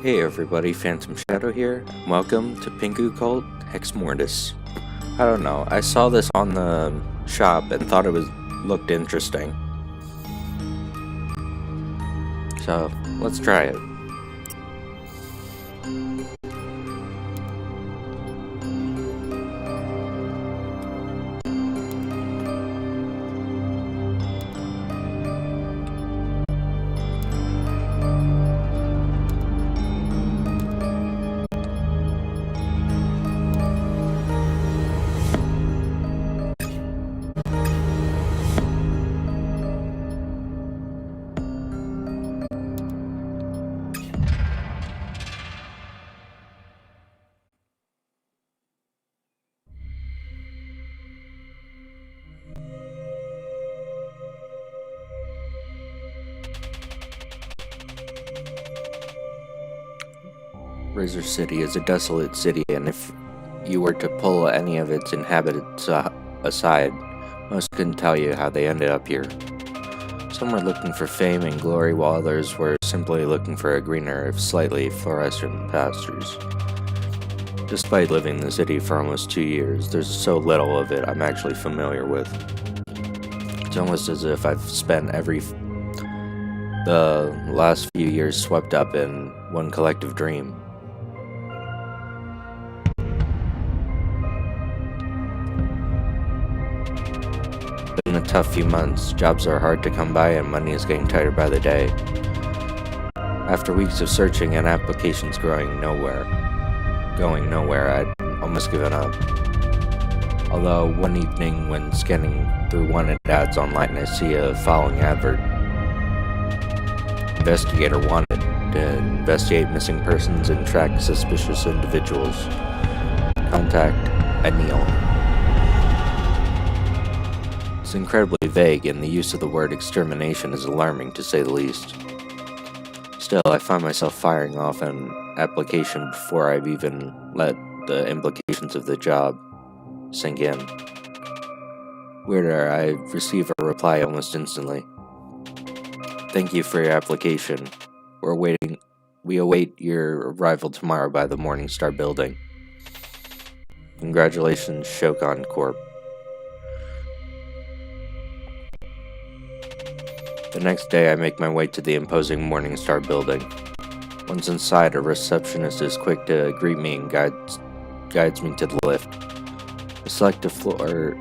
Hey everybody, Phantom Shadow here. Welcome to Pinku, Kult, Mortis. I don't know, I saw this on the shop and thought it looked interesting. So, let's try it. Razor City is a desolate city, and if you were to pull any of its inhabitants aside, most couldn't tell you how they ended up here. Some were looking for fame and glory, while others were simply looking for a greener, if slightly fluorescent pastures. Despite living in the city for almost 2 years, there's so little of it I'm actually familiar with. It's almost as if I've spent the last few years swept up in one collective dream. Been a tough few months. Jobs are hard to come by and money is getting tighter by the day. After weeks of searching and applications going nowhere, I'd almost given up. Although one evening when scanning through wanted ads online, I see a following advert. Investigator wanted to investigate missing persons and track suspicious individuals. Contact Anil. It's incredibly vague, and the use of the word extermination is alarming to say the least. Still, I find myself firing off an application before I've even let the implications of the job sink in. Weirder, I receive a reply almost instantly. Thank you for your application. We await your arrival tomorrow by the Morningstar building. Congratulations, Shokan Corp. The next day, I make my way to the imposing Morningstar building. Once inside, a receptionist is quick to greet me and guides me to the lift. I select a floor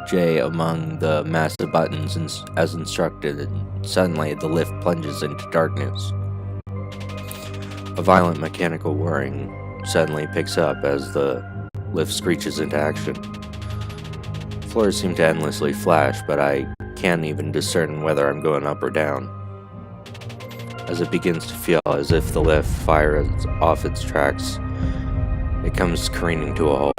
J among the massive buttons as instructed, and suddenly the lift plunges into darkness. A violent mechanical whirring suddenly picks up as the lift screeches into action. Floors seem to endlessly flash, but I can't even discern whether I'm going up or down. As it begins to feel as if the lift fires off its tracks, it comes careening to a halt.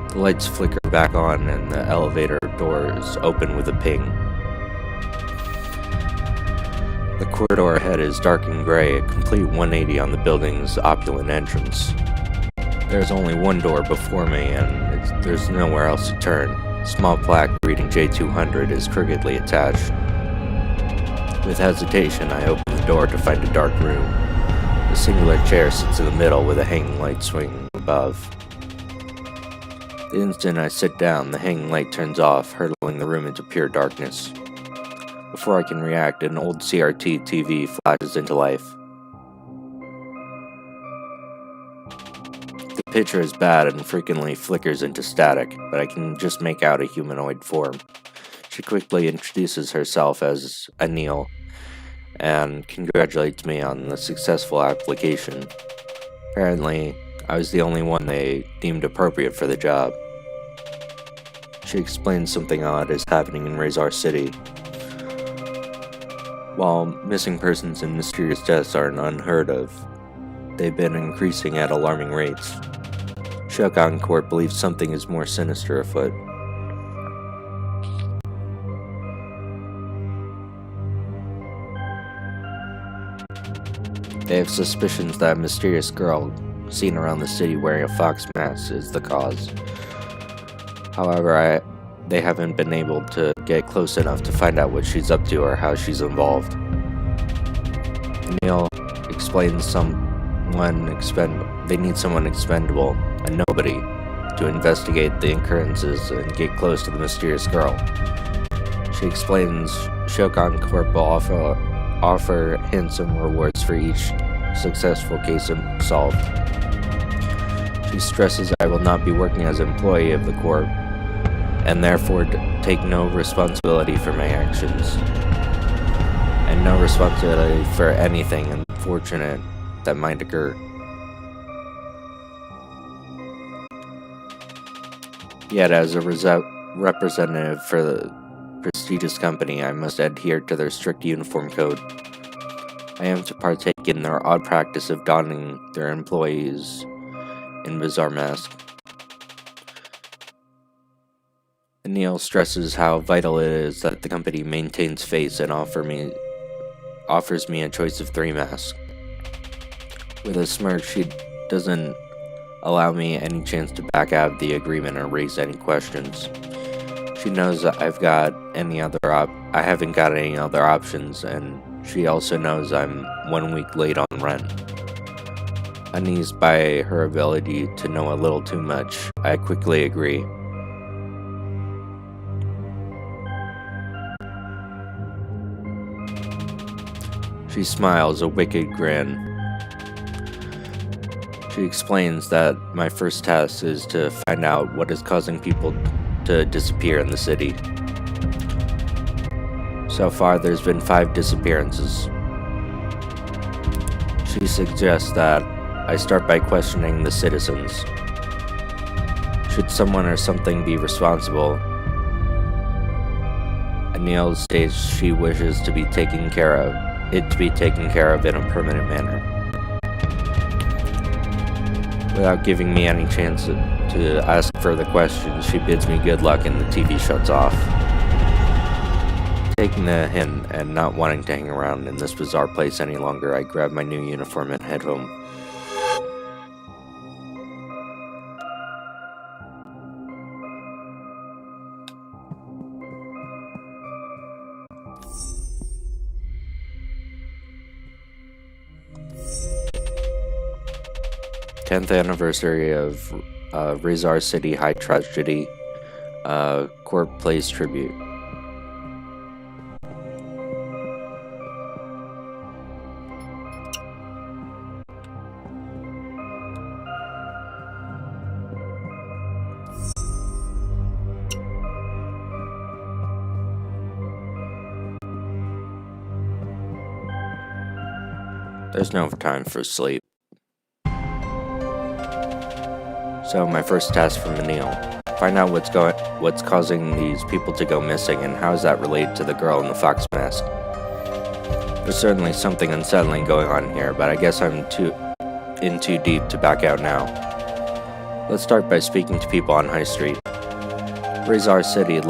The lights flicker back on and the elevator doors open with a ping. The corridor ahead is dark and gray, a complete 180 on the building's opulent entrance. There's only one door before me, and there's nowhere else to turn. A small plaque reading J200 is crookedly attached. With hesitation, I open the door to find a dark room. A singular chair sits in the middle with a hanging light swinging above. The instant I sit down, the hanging light turns off, hurtling the room into pure darkness. Before I can react, an old CRT TV flashes into life. The picture is bad and frequently flickers into static, but I can just make out a humanoid form. She quickly introduces herself as Anil and congratulates me on the successful application. Apparently, I was the only one they deemed appropriate for the job. She explains something odd is happening in Razor City. While missing persons and mysterious deaths aren't unheard of, they've been increasing at alarming rates. Shokan Corp believes something is more sinister afoot. They have suspicions that a mysterious girl seen around the city wearing a fox mask is the cause. However, they haven't been able to get close enough to find out what she's up to or how she's involved. Neil explains they need someone expendable, a nobody, to investigate the occurrences and get close to the mysterious girl. She explains Shokan Corp will offer handsome rewards for each successful case solved. She stresses I will not be working as an employee of the Corp, and therefore take no responsibility for my actions, and no responsibility for anything unfortunate that might occur. Yet, as a representative for the prestigious company, I must adhere to their strict uniform code. I am to partake in their odd practice of donning their employees in bizarre masks. Neil stresses how vital it is that the company maintains face and offers me a choice of 3 masks. With a smirk, she doesn't allow me any chance to back out of the agreement or raise any questions. She knows that I haven't got any other options, and she also knows I'm 1 week late on rent. Uneased by her ability to know a little too much, I quickly agree. She smiles a wicked grin. She explains that my first task is to find out what is causing people to disappear in the city. So far, there's been 5 disappearances. She suggests that I start by questioning the citizens. Should someone or something be responsible? Anil states she wishes to be taken care of in a permanent manner. Without giving me any chance to ask further questions, she bids me good luck and the TV shuts off. Taking the hint and not wanting to hang around in this bizarre place any longer, I grab my new uniform and head home. Tenth anniversary of Rizar City High Tragedy, Corp plays tribute. There's no time for sleep. So my first task from Anil: find out what's causing these people to go missing, and how is that related to the girl in the fox mask. There's certainly something unsettling going on here, but I guess I'm too deep to back out now. Let's start by speaking to people on High Street. Rizar City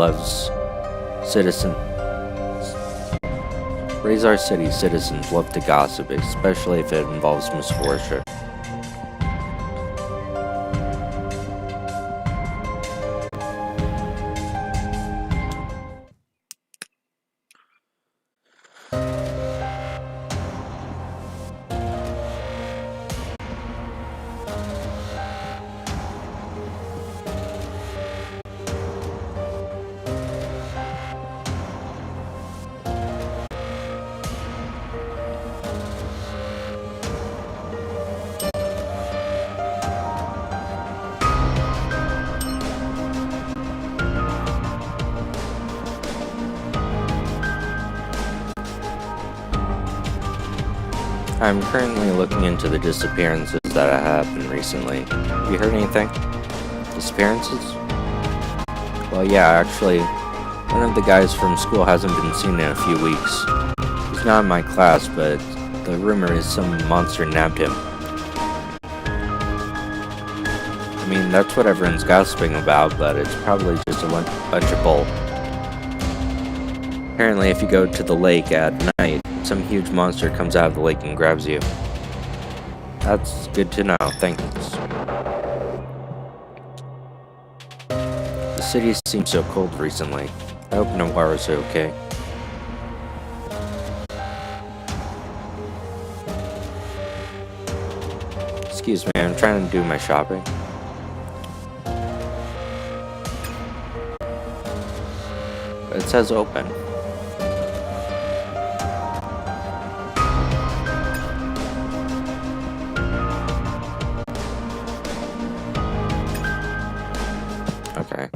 citizens love to gossip, especially if it involves misfortune. I'm currently looking into the disappearances that have happened recently. Have you heard anything? Disappearances? Well, yeah, actually, one of the guys from school hasn't been seen in a few weeks. He's not in my class, but the rumor is some monster nabbed him. I mean, that's what everyone's gossiping about, but it's probably just a bunch of bull. Apparently, if you go to the lake at night, some huge monster comes out of the lake and grabs you. That's good to know, thanks. The city seems so cold recently. I hope Navarro's okay. Excuse me, I'm trying to do my shopping. It says open. Okay.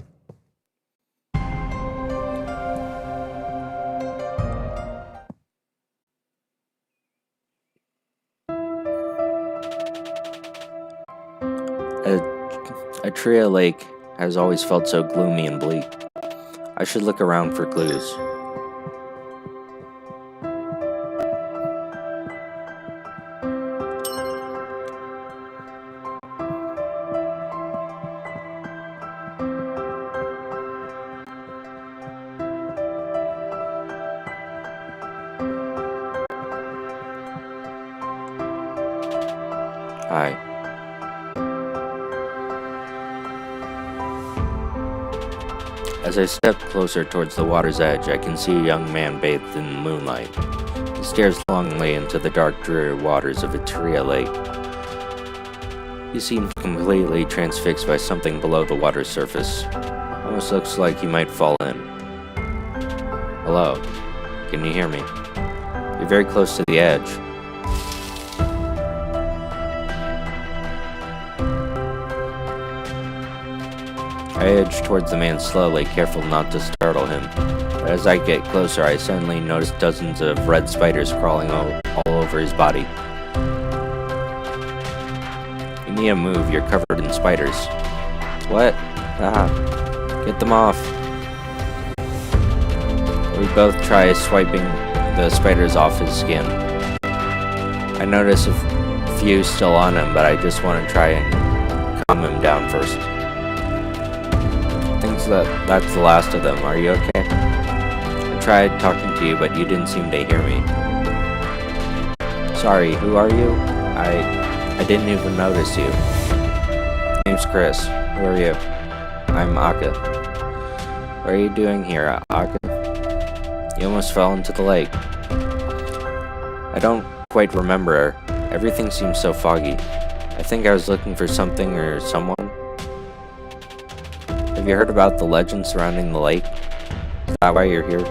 A Tria lake has always felt so gloomy and bleak. I should look around for clues. Hi. As I step closer towards the water's edge, I can see a young man bathed in the moonlight. He stares longingly into the dark, dreary waters of Ituria Lake. He seems completely transfixed by something below the water's surface. Almost looks like he might fall in. Hello? Can you hear me? You're very close to the edge. I edge towards the man slowly, careful not to startle him. But as I get closer, I suddenly notice dozens of red spiders crawling all over his body. You need to move, you're covered in spiders. What? Ah, get them off. We both try swiping the spiders off his skin. I notice a few still on him, but I just want to try and calm him down first. That's the last of them. Are you okay? I tried talking to you, but you didn't seem to hear me. Sorry, who are you? I didn't even notice you. My name's Chris. Who are you? I'm Aka. What are you doing here, Aka? You almost fell into the lake. I don't quite remember. Everything seems so foggy. I think I was looking for something or someone. Have you heard about the legend surrounding the lake? Is that why you're here?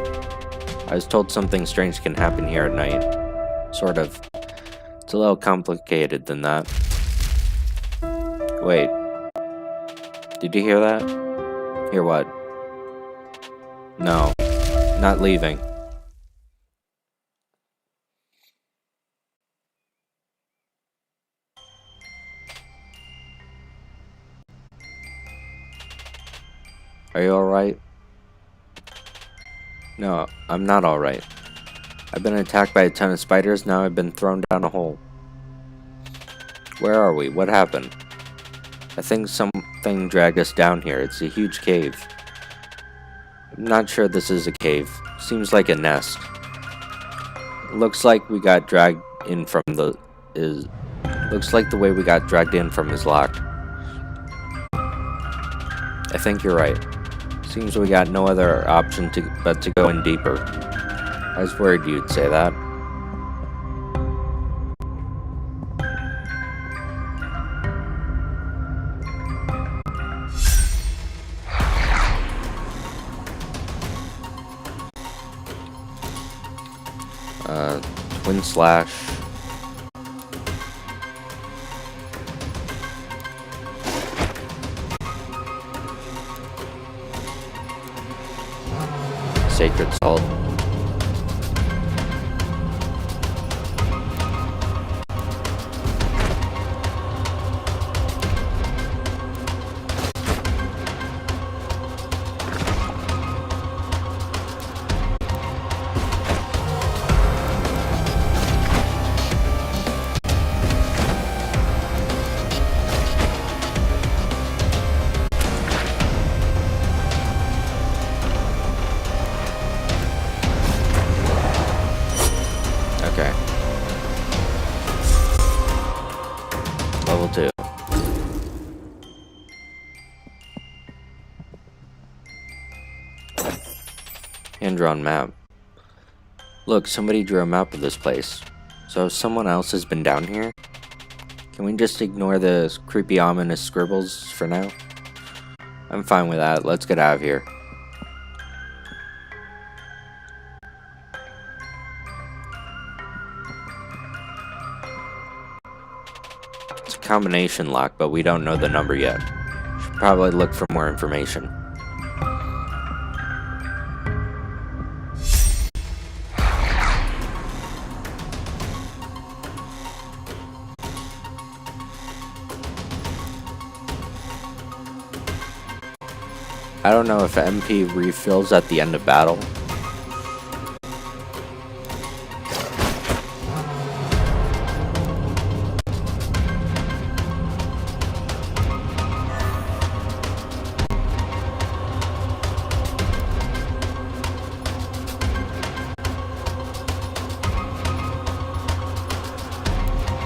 I was told something strange can happen here at night. Sort of. It's a little complicated than that. Wait. Did you hear that? Hear what? No. Not leaving. Are you alright? No, I'm not alright. I've been attacked by a ton of spiders, now I've been thrown down a hole. Where are we? What happened? I think something dragged us down here. It's a huge cave. I'm not sure this is a cave. Seems like a nest. It looks like we got dragged in from the... Looks like the way we got dragged in from is locked. I think you're right. Seems we got no other option but to go in deeper. I was worried you'd say that. Twin slash. Sacred Salt. hand-drawn map. Look, somebody drew a map of this place. So someone else has been down here? Can we just ignore the creepy ominous scribbles for now? I'm fine with that. Let's get out of here. It's a combination lock, but we don't know the number yet. Should probably look for more information. I don't know if MP refills at the end of battle.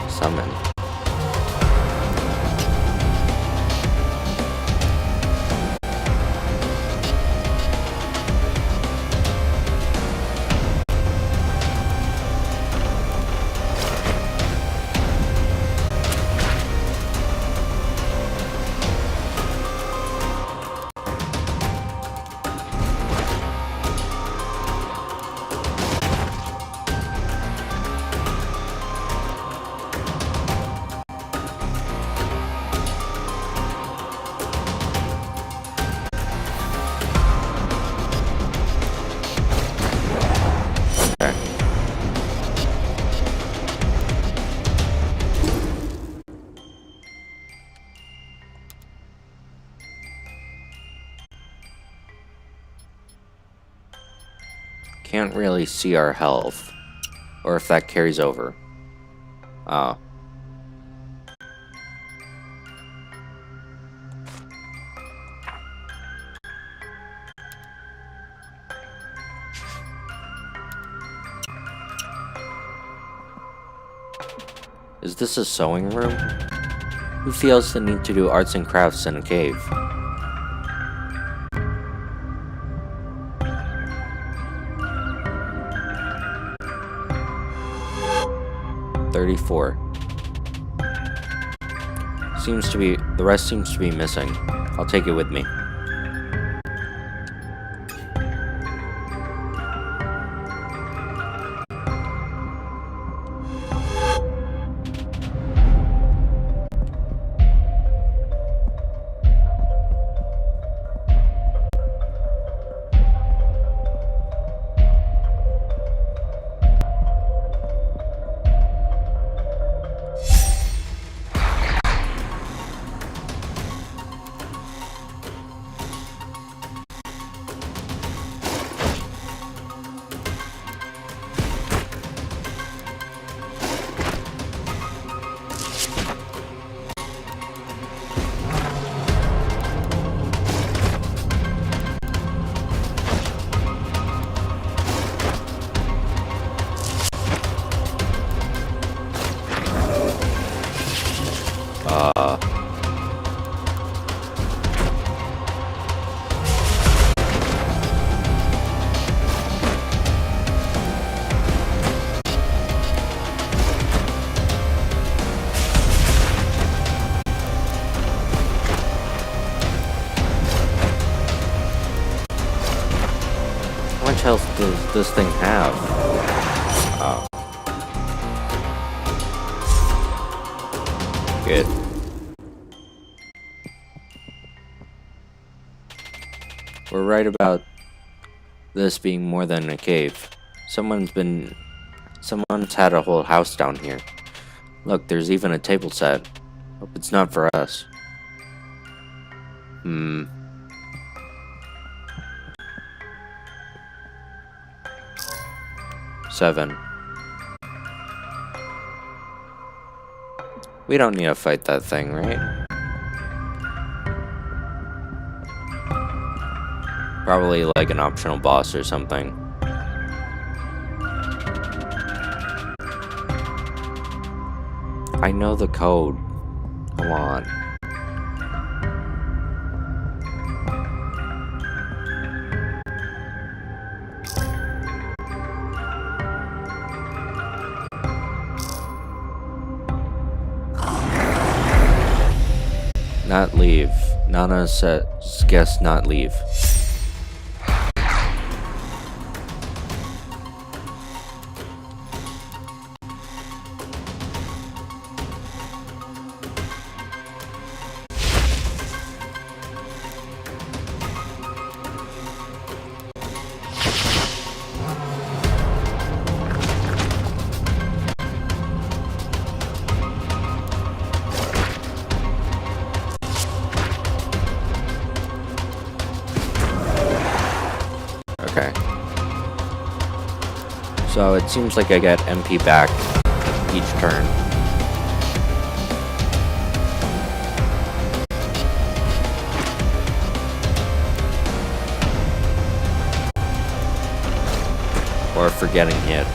Summon. Can't really see our health, or if that carries over. Oh. Is this a sewing room? Who feels the need to do arts and crafts in a cave? The rest seems to be missing. I'll take it with me. How much health does this thing have? Oh. Good. We're right about this being more than a cave. Someone's had a whole house down here. Look, there's even a table set. Hope it's not for us. 7. We don't need to fight that thing, right? Probably like an optional boss or something. I know the code. Come on. Not leave. Nana says guess not leave. Okay. So it seems like I get MP back each turn. Or for getting hit.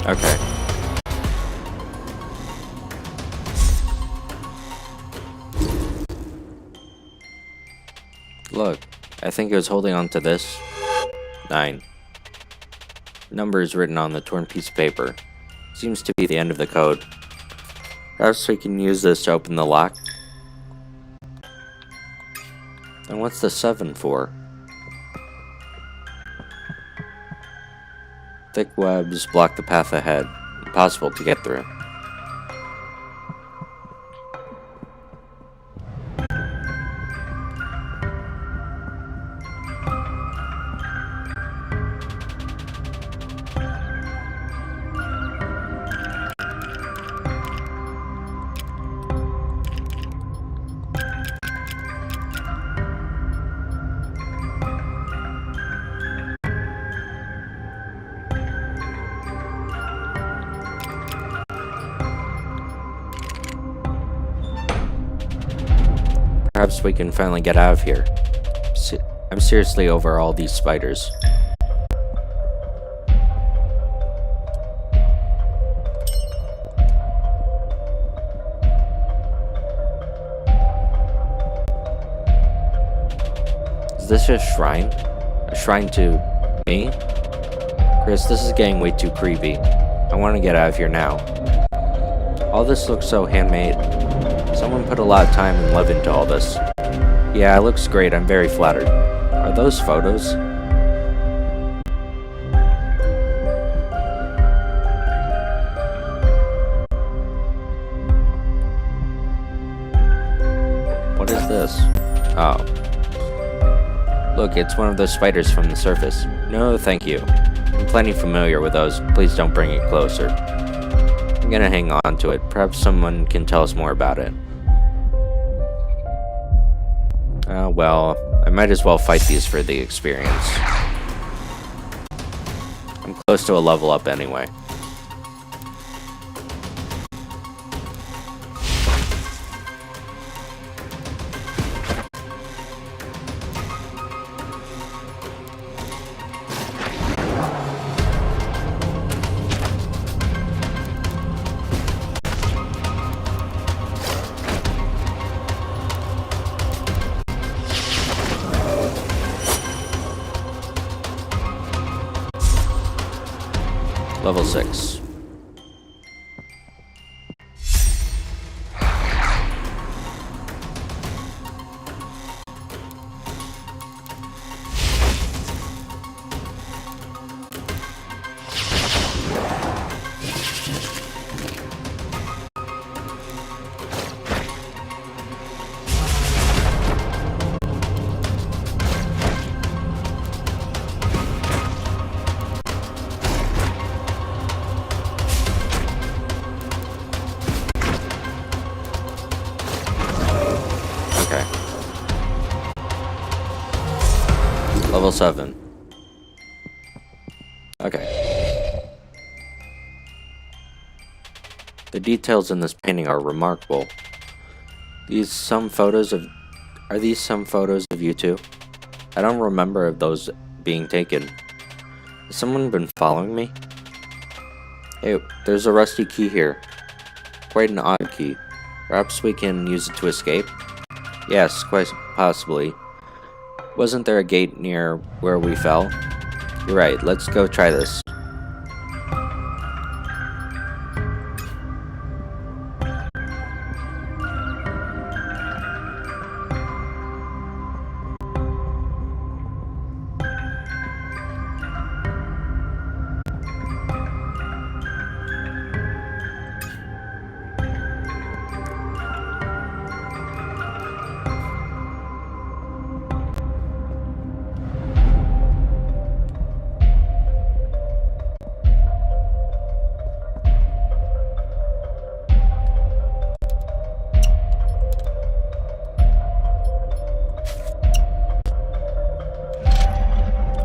Okay. Look, I think it was holding on to this. 9. Number is written on the torn piece of paper. Seems to be the end of the code. Perhaps we can use this to open the lock. And what's the 7 for? Thick webs block the path ahead. Impossible to get through. Perhaps we can finally get out of here. I'm seriously over all these spiders. Is this a shrine? A shrine to me? Chris, this is getting way too creepy. I want to get out of here now. All this looks so handmade. Someone put a lot of time and love into all this. Yeah, it looks great. I'm very flattered. Are those photos? What is this? Oh. Look, it's one of those spiders from the surface. No, thank you. I'm plenty familiar with those. Please don't bring it closer. I'm gonna hang on to it. Perhaps someone can tell us more about it. Well, I might as well fight these for the experience. I'm close to a level up anyway. Level 6. Level 7. Okay. The details in this painting are remarkable. Are these some photos of you two? I don't remember of those being taken. Has someone been following me? Hey, there's a rusty key here. Quite an odd key. Perhaps we can use it to escape? Yes, quite possibly. Wasn't there a gate near where we fell? You're right, let's go try this.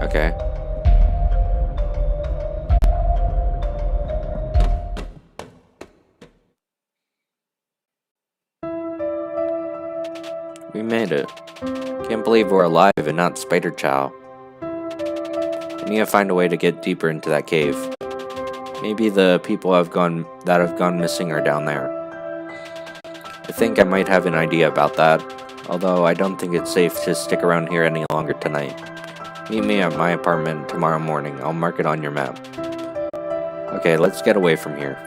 Okay. We made it. Can't believe we're alive and not Spider Chow. I need to find a way to get deeper into that cave. Maybe the people that have gone missing are down there. I think I might have an idea about that, although I don't think it's safe to stick around here any longer tonight. Meet me at my apartment tomorrow morning. I'll mark it on your map. Okay, let's get away from here.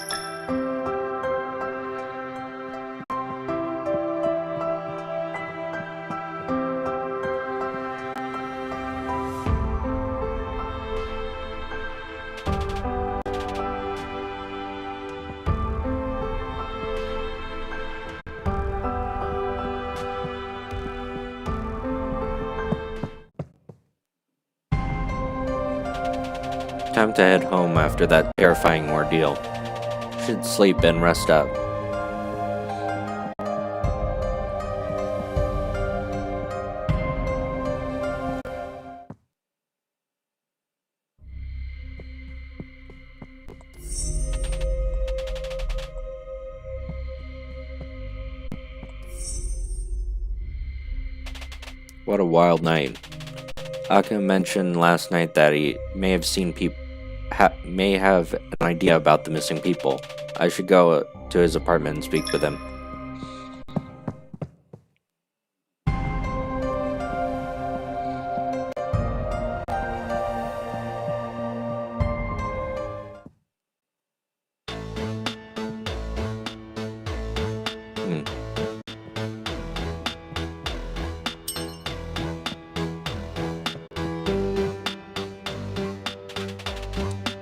Time to head home after that terrifying ordeal. Should sleep and rest up. What a wild night. Aka mentioned last night that he may have seen may have an idea about the missing people. I should go to his apartment and speak with him.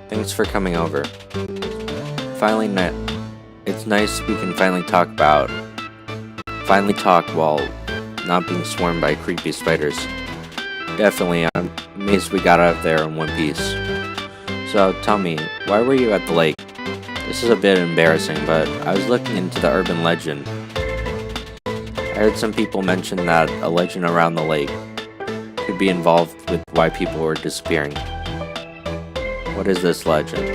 Thanks for coming over. It's nice we can finally talk while not being swarmed by creepy spiders. Definitely, I'm amazed we got out of there in one piece. So tell me, why were you at the lake? This is a bit embarrassing, but I was looking into the urban legend. I heard some people mention that a legend around the lake could be involved with why people were disappearing. What is this legend?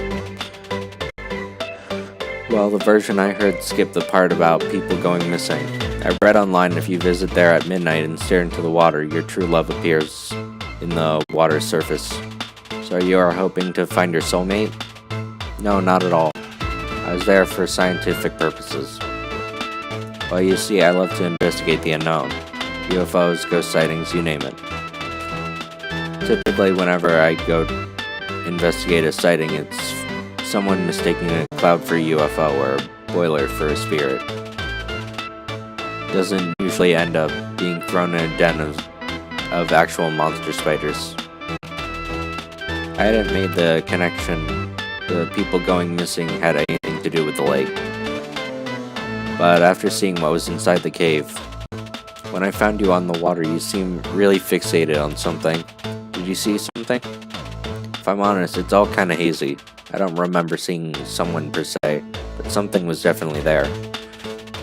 Well, the version I heard skipped the part about people going missing. I read online if you visit there at midnight and stare into the water, your true love appears in the water's surface. So you are hoping to find your soulmate? No, not at all. I was there for scientific purposes. Well, you see, I love to investigate the unknown. UFOs, ghost sightings, you name it. Typically, whenever I go investigate a sighting, it's someone mistaking a cloud for a UFO or a boiler for a spirit. Doesn't usually end up being thrown in a den of actual monster spiders. I hadn't made the connection the people going missing had anything to do with the lake. But after seeing what was inside the cave, when I found you on the water, you seemed really fixated on something. Did you see something? If I'm honest, it's all kinda hazy. I don't remember seeing someone per se, but something was definitely there.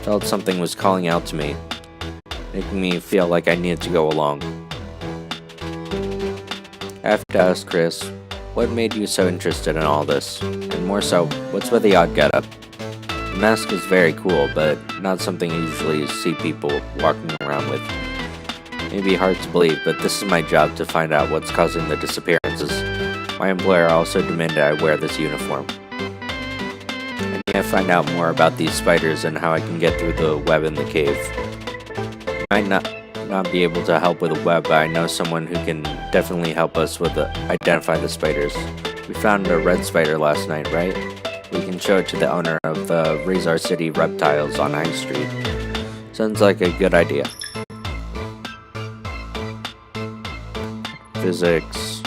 Felt something was calling out to me, making me feel like I needed to go along. I have to ask, Chris, what made you so interested in all this? And more so, what's with the odd getup? The mask is very cool, but not something you usually see people walking around with. It may be hard to believe, but this is my job to find out what's causing the disappearances. My employer also demanded I wear this uniform. I need to find out more about these spiders and how I can get through the web in the cave. I might not be able to help with the web, but I know someone who can definitely help us with identify the spiders. We found a red spider last night, right? We can show it to the owner of the Raise Our City Reptiles on High Street. Sounds like a good idea. Physics.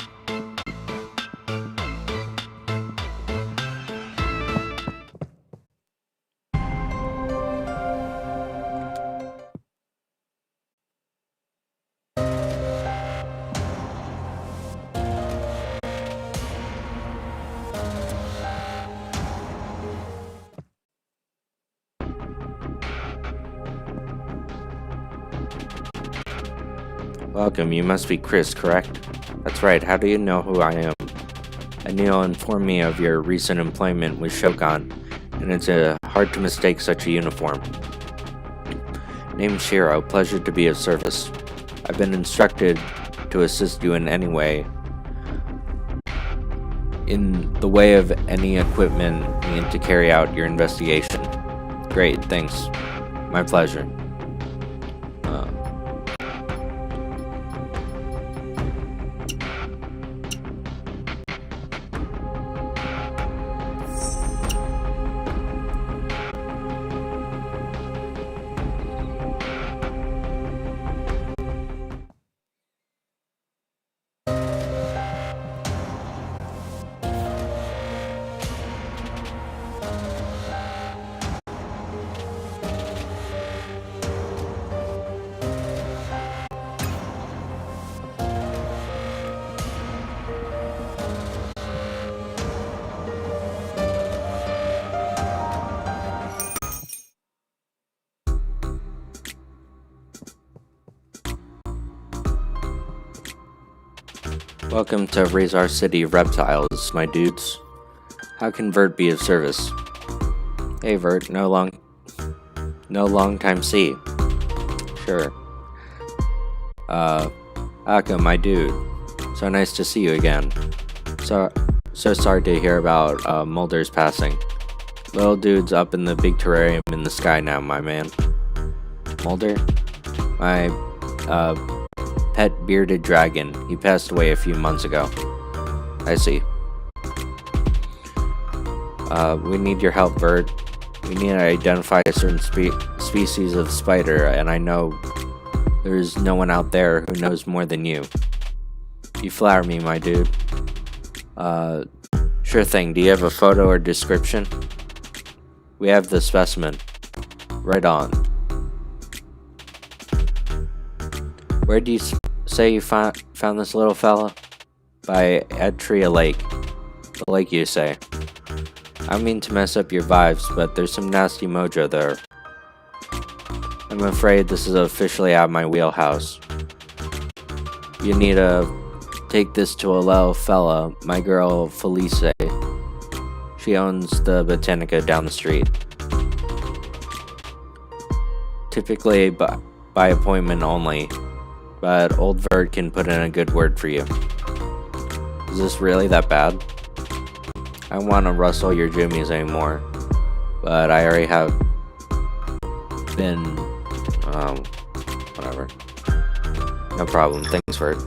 Welcome, you must be Chris, correct? That's right, how do you know who I am? Anil informed me of your recent employment with Shogun, and it's hard to mistake such a uniform. Name's Shiro, pleasure to be of service. I've been instructed to assist you in any way, in the way of any equipment needed to carry out your investigation. Great, thanks. My pleasure. Welcome to Raise Our City Reptiles, my dudes. How can Vert be of service? Hey Vert, no long time see. Sure. Aka, my dude. So nice to see you again. So sorry to hear about Mulder's passing. Little dude's up in the big terrarium in the sky now, my man. Mulder? My pet bearded dragon. He passed away a few months ago. I see. We need your help, Vert. We need to identify a certain species of spider, and I know there's no one out there who knows more than you. You flatter me, my dude. Sure thing. Do you have a photo or description? We have the specimen. Right on. Where do you say you found this little fella? By Etria Lake. The lake, you say. I don't mean to mess up your vibes, but there's some nasty mojo there. I'm afraid this is officially out of my wheelhouse. You need to take this to a little fella, my girl Felice. She owns the Botanica down the street. Typically by appointment only, but old Vert can put in a good word for you. Is this really that bad? I don't want to rustle your jimmies anymore, but I already have been, whatever. No problem, thanks Vert.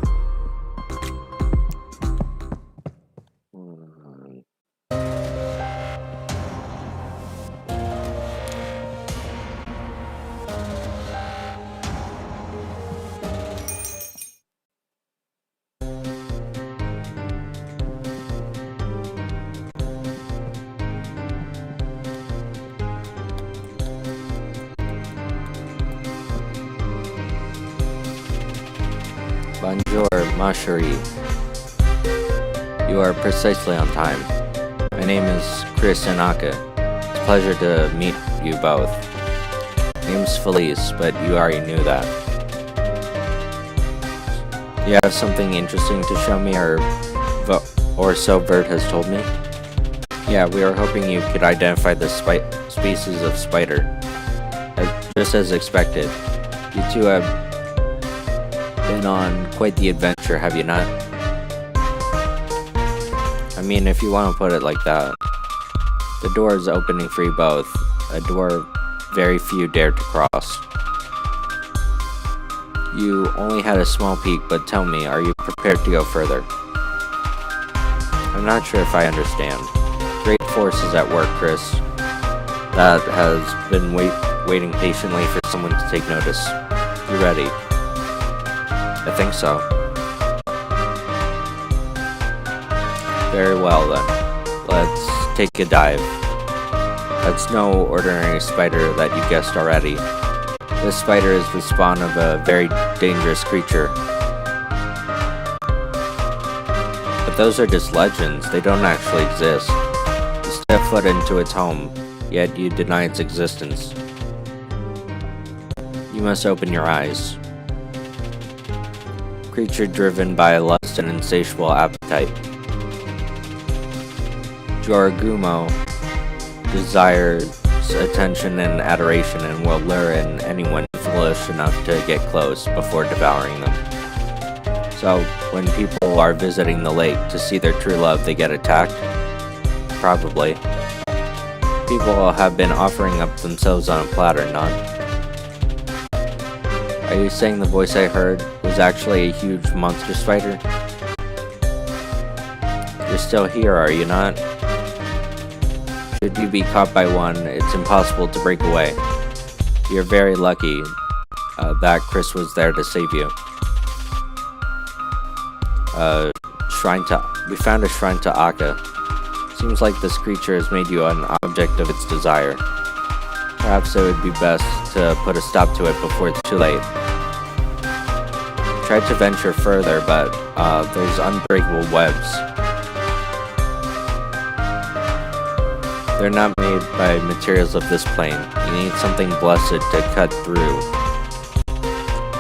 Bonjour, ma chérie. You are precisely on time. My name is Chris Inaka. It's a pleasure to meet you both. Name's Felice, but you already knew that. You have something interesting to show me, or so Vert has told me? Yeah, we were hoping you could identify the species of spider. Just as expected. You two have been on quite the adventure, have you not? I mean, if you want to put it like that. The door is opening for you both. A door very few dare to cross. You only had a small peek, but tell me, are you prepared to go further? I'm not sure if I understand. Great force is at work, Chris. That has been waiting patiently for someone to take notice. You ready? I think so. Very well then. Let's take a dive. That's no ordinary spider that you guessed already. This spider is the spawn of a very dangerous creature. But those are just legends, they don't actually exist. You step foot into its home, yet you deny its existence. You must open your eyes. Creature driven by lust and insatiable appetite. Joragumo desires attention and adoration and will lure in anyone foolish enough to get close before devouring them. So, when people are visiting the lake to see their true love, they get attacked? Probably. People have been offering up themselves on a platter, not? Are you saying the voice I heard was actually a huge monster spider? You're still here, are you not? Should you be caught by one, it's impossible to break away. You're very lucky that Chris was there to save you. We found a shrine to Akka. Seems like this creature has made you an object of its desire. Perhaps it would be best to put a stop to it before it's too late. Tried to venture further, but there's unbreakable webs. They're not made by materials of this plane. You need something blessed to cut through.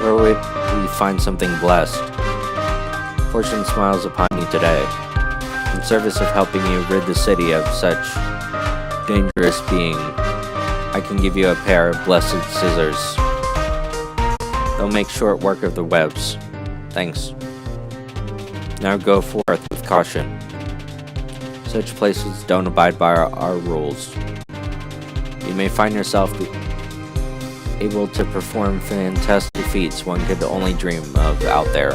Where would we find something blessed? Fortune smiles upon you today. In service of helping you rid the city of such dangerous being, I can give you a pair of blessed scissors. They'll make short work of the webs. Thanks. Now go forth with caution. Such places don't abide by our rules. You may find yourself able to perform fantastic feats one could only dream of out there.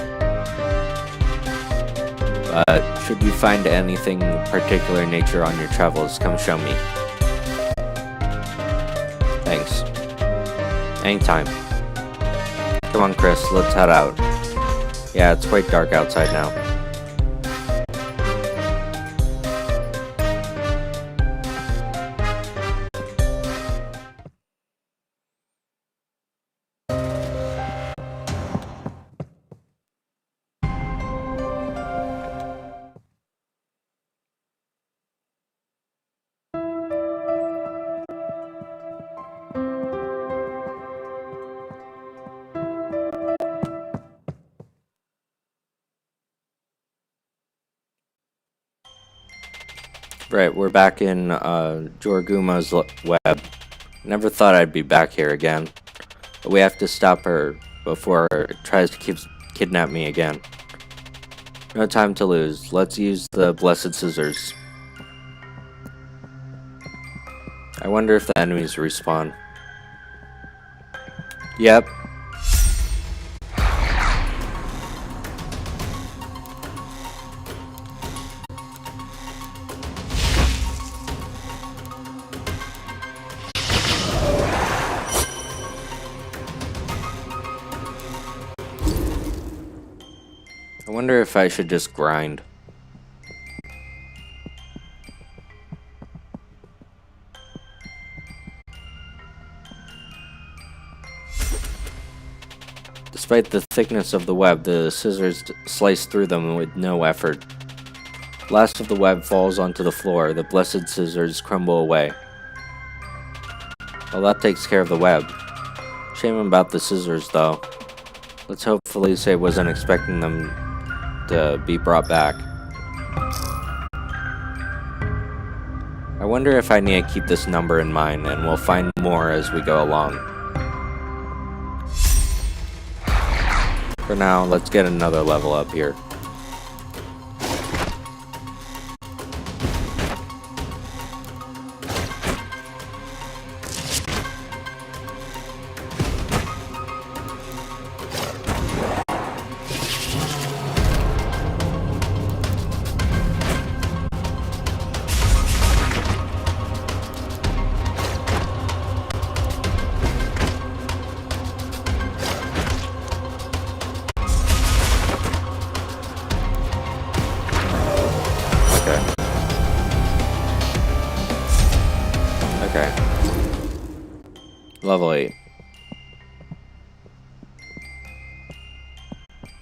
But should you find anything particular in nature on your travels, come show me. Thanks. Anytime. Come on, Chris, let's head out. Yeah, it's quite dark outside now. Right, we're back in Joragumo's web. Never thought I'd be back here again. But we have to stop her before it tries to kidnap me again. No time to lose. Let's use the blessed scissors. I wonder if the enemies respawn. Yep. I wonder if I should just grind. Despite the thickness of the web, the scissors slice through them with no effort. Last of the web falls onto the floor. The blessed scissors crumble away. Well, that takes care of the web. Shame about the scissors, though. Let's hopefully say wasn't expecting them to be brought back. I wonder if I need to keep this number in mind, and we'll find more as we go along. For now, let's get another level up here. Okay. Level 8.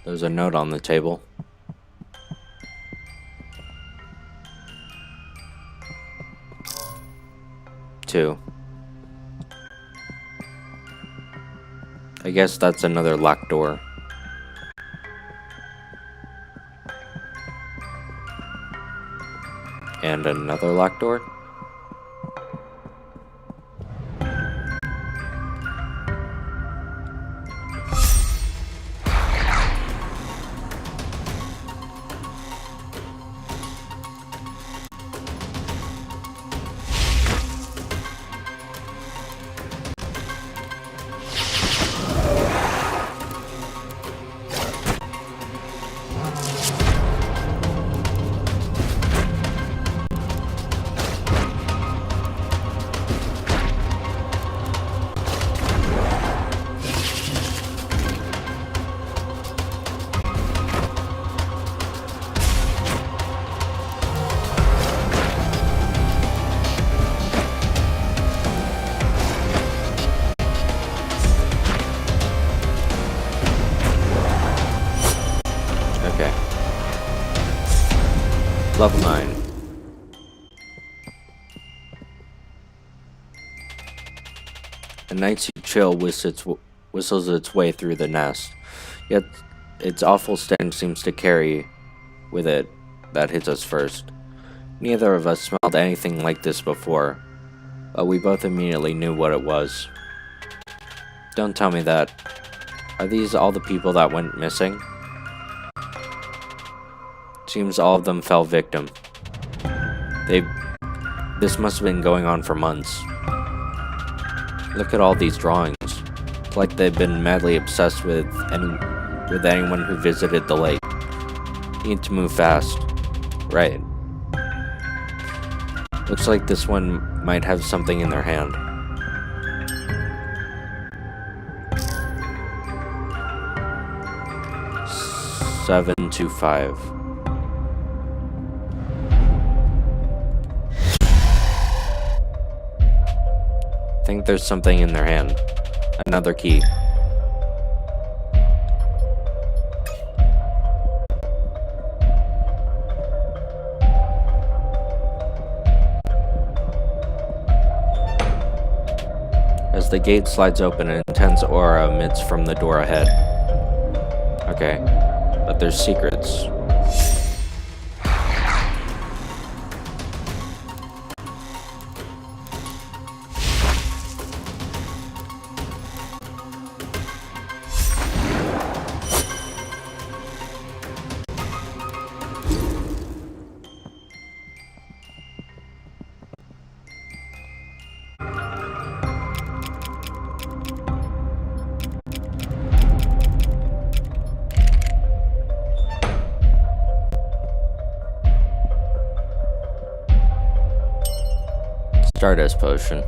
There's a note on the table. Two. I guess that's another locked door. And another locked door. Okay. Level 9. A night's chill whistles its way through the nest, yet its awful stench seems to carry with it that hits us first. Neither of us smelled anything like this before, but we both immediately knew what it was. Don't tell me that. Are these all the people that went missing? Seems all of them fell victim. This must have been going on for months. Look at all these drawings. It's like they've been madly obsessed with anyone who visited the lake. Need to move fast. Right. Looks like this one might have something in their hand. Seven to 5. I think there's something in their hand. Another key. As the gate slides open, an intense aura emits from the door ahead. Okay, but there's secrets. Stardust potion.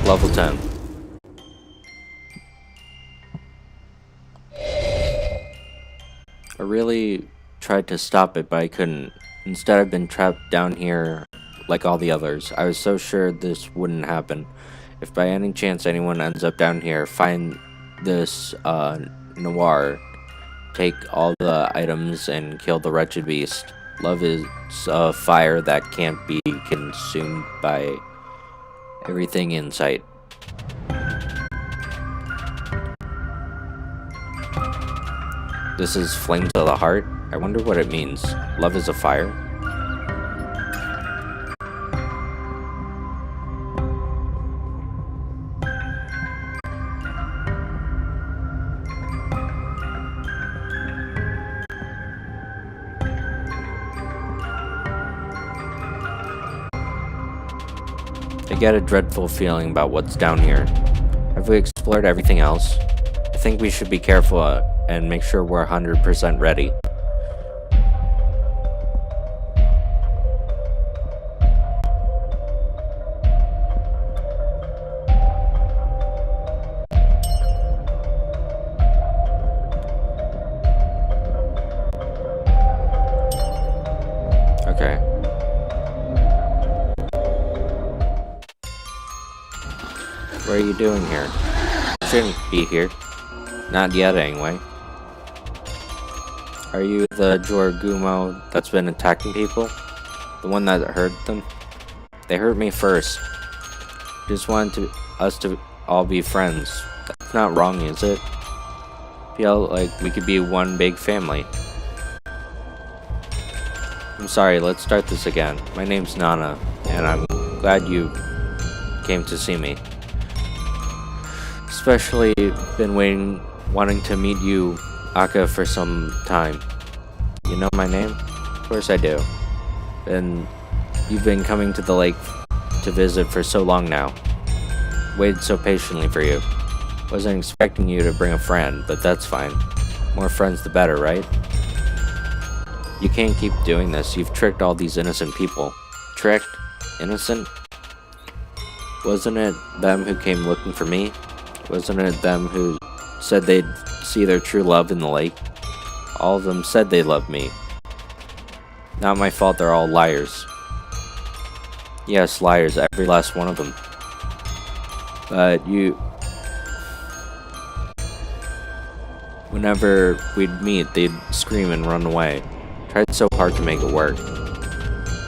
Level 10. I really tried to stop it, but I couldn't. Instead, I've been trapped down here like all the others. I was so sure this wouldn't happen. If by any chance anyone ends up down here, find this noir, take all the items, and kill the wretched beast. Love is a fire that can't be consumed by everything in sight. This is Flames of the Heart? I wonder what it means. Love is a fire? I get a dreadful feeling about what's down here. Have we explored everything else? I think we should be careful and make sure we're 100% ready. Okay. What are you doing here? You shouldn't be here. Not yet, anyway. Are you the Jorgumo that's been attacking people? The one that hurt them? They hurt me first. Just wanted us to all be friends. That's not wrong, is it? Feel like we could be one big family. I'm sorry, let's start this again. My name's Nana, and I'm glad you came to see me. Especially been wanting to meet you, Aka, for some time. You know my name? Of course I do. And you've been coming to the lake to visit for so long now. Waited so patiently for you. Wasn't expecting you to bring a friend, but that's fine. More friends the better, right? You can't keep doing this. You've tricked all these innocent people. Tricked? Innocent? Wasn't it them who came looking for me? Wasn't it them who said they'd see their true love in the lake? All of them said they loved me. Not my fault they're all liars. Yes, liars, every last one of them. But whenever we'd meet, they'd scream and run away. Tried so hard to make it work.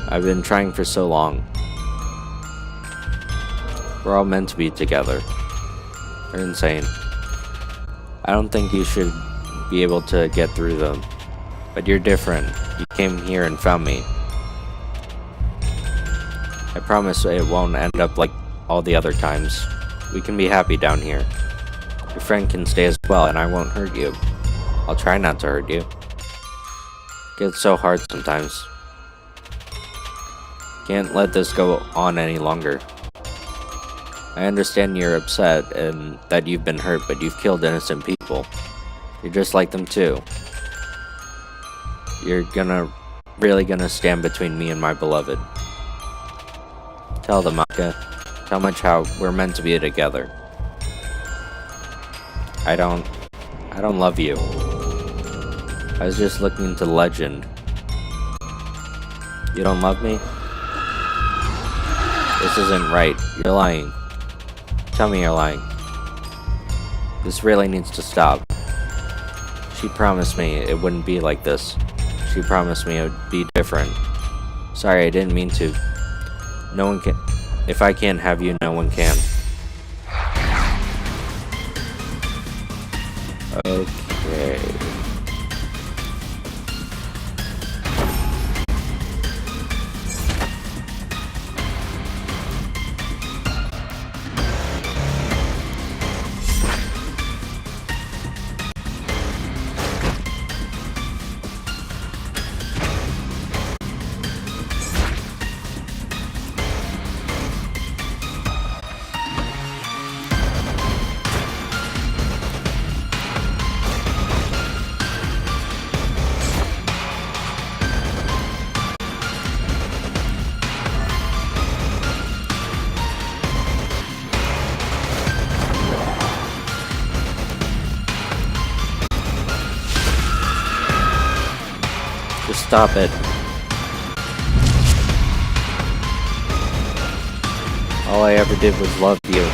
I've been trying for so long. We're all meant to be together. They're insane. I don't think you should be able to get through them. But you're different. You came here and found me. I promise it won't end up like all the other times. We can be happy down here. Your friend can stay as well, and I won't hurt you. I'll try not to hurt you. It gets so hard sometimes. Can't let this go on any longer. I understand you're upset and that you've been hurt, but you've killed innocent people. You're just like them too. You're really gonna stand between me and my beloved. Tell them, Aka. Tell much how we're meant to be together. I don't love you. I was just looking into the legend. You don't love me? This isn't right. You're lying. Tell me you're lying. This really needs to stop. She promised me it wouldn't be like this. She promised me it would be different. Sorry, I didn't mean to. No one can. If I can't have you, no one can. Okay. Just stop it. All I ever did was love you.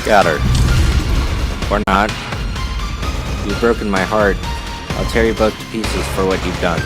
Got her. Or not. You've broken my heart. I'll tear you both to pieces for what you've done.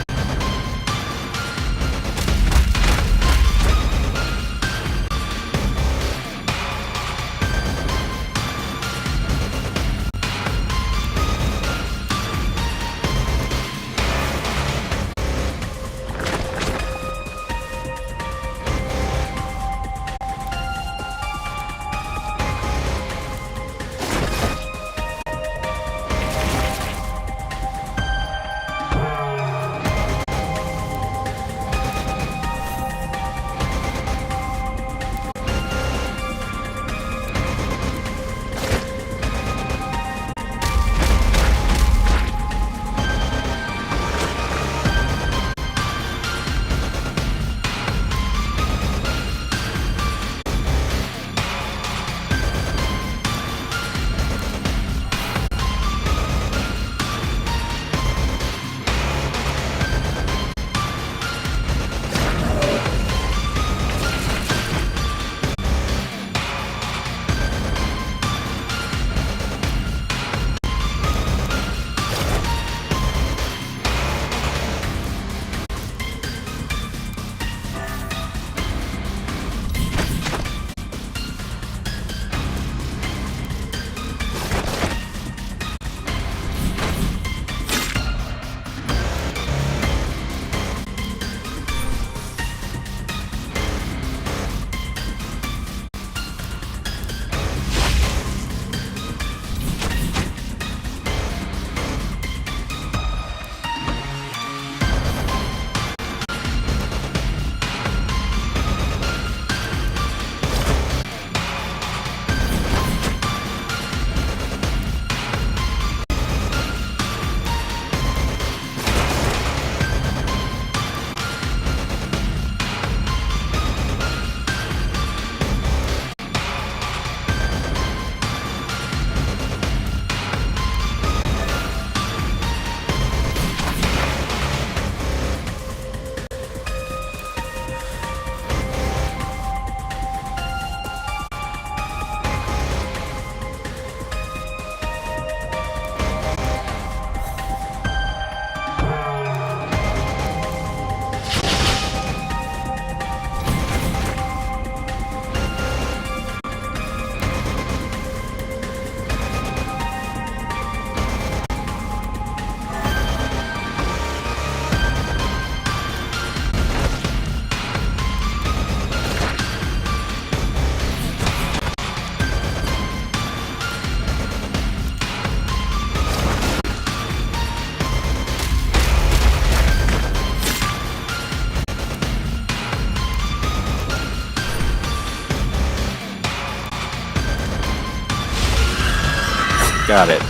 Got it.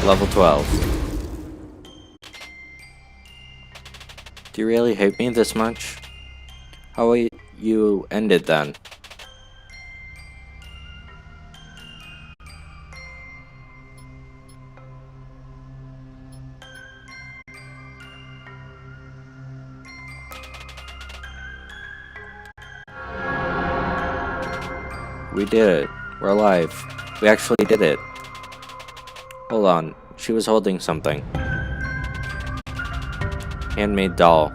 Level 12. Do you really hate me this much? How will you end it then? We did it. We're alive. We actually did it. Hold on. She was holding something. Handmade doll.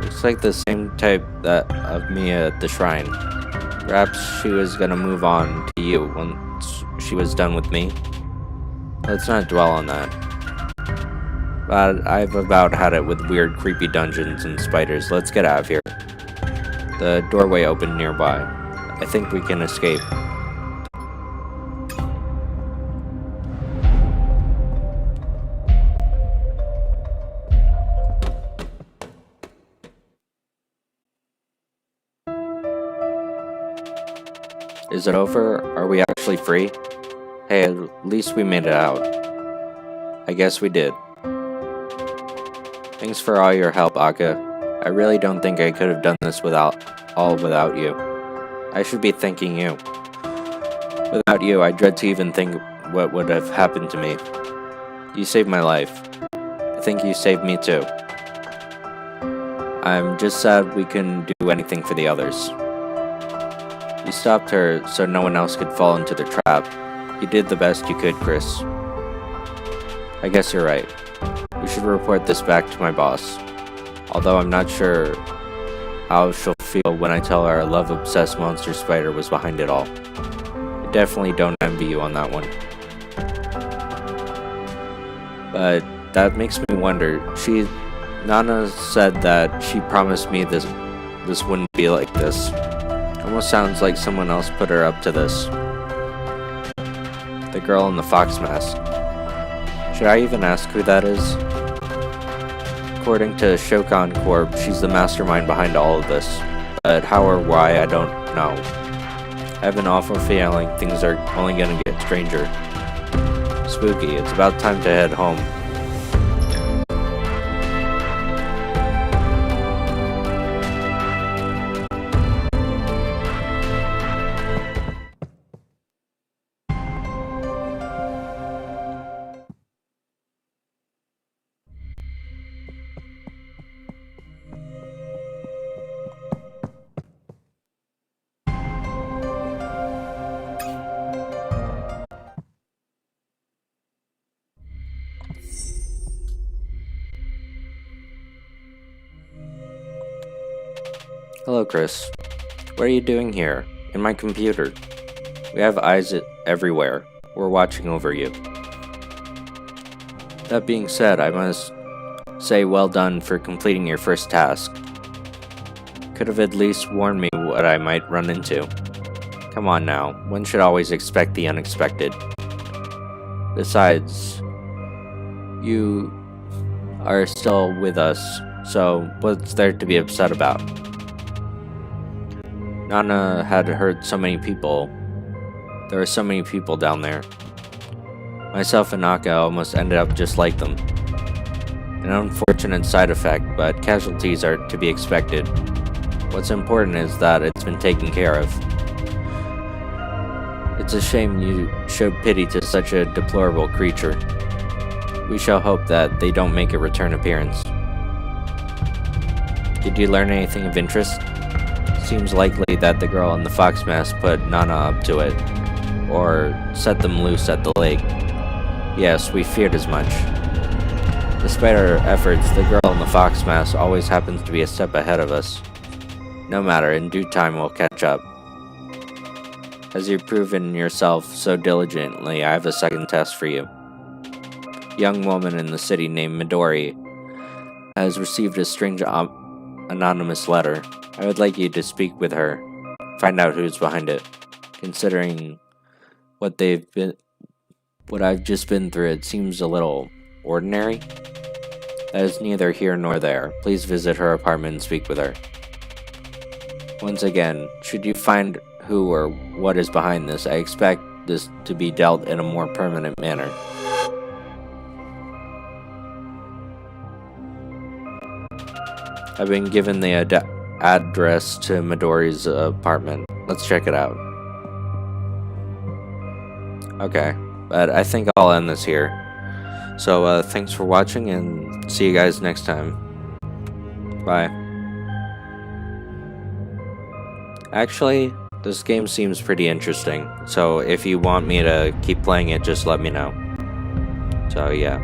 Looks like the same type that of me at the shrine. Perhaps she was gonna move on to you once she was done with me. Let's not dwell on that. But I've about had it with weird, creepy dungeons and spiders. Let's get out of here. The doorway opened nearby. I think we can escape. Is it over? Are we actually free? Hey, at least we made it out. I guess we did. Thanks for all your help, Akka. I really don't think I could have done this without you. I should be thanking you. Without you, I dread to even think what would have happened to me. You saved my life. I think you saved me too. I'm just sad we couldn't do anything for the others. You stopped her so no one else could fall into the trap. You did the best you could, Chris. I guess you're right. We should report this back to my boss. Although I'm not sure how she'll feel when I tell her a love-obsessed monster spider was behind it all. I definitely don't envy you on that one. But that makes me wonder. Nana said that she promised me this wouldn't be like this. Almost sounds like someone else put her up to this. The girl in the fox mask. Should I even ask who that is? According to Shokan Corp, she's the mastermind behind all of this, but how or why, I don't know. I have an awful feeling things are only gonna get stranger. Spooky, it's about time to head home. Hello, Chris. What are you doing here? In my computer. We have eyes everywhere. We're watching over you. That being said, I must say well done for completing your first task. Could have at least warned me what I might run into. Come on now, one should always expect the unexpected. Besides, you are still with us, so what's there to be upset about? Nana had heard so many people. There were so many people down there. Myself and Akka almost ended up just like them. An unfortunate side effect, but casualties are to be expected. What's important is that it's been taken care of. It's a shame you showed pity to such a deplorable creature. We shall hope that they don't make a return appearance. Did you learn anything of interest? Seems likely that the girl in the fox mask put Nana up to it, or set them loose at the lake. Yes, we feared as much. Despite our efforts, the girl in the fox mask always happens to be a step ahead of us. No matter, in due time we'll catch up. As you've proven yourself so diligently, I have a second test for you. A young woman in the city named Midori has received a strange anonymous letter. I would like you to speak with her, find out who's behind it. Considering what I've just been through, it seems a little ordinary. That is neither here nor there. Please visit her apartment and speak with her. Once again, should you find who or what is behind this, I expect this to be dealt in a more permanent manner. I've been given the address to Midori's apartment. Let's check it out. Okay, but I think I'll end this here. So, thanks for watching, and see you guys next time. Bye. Actually, this game seems pretty interesting, so if you want me to keep playing it, just let me know. So, yeah.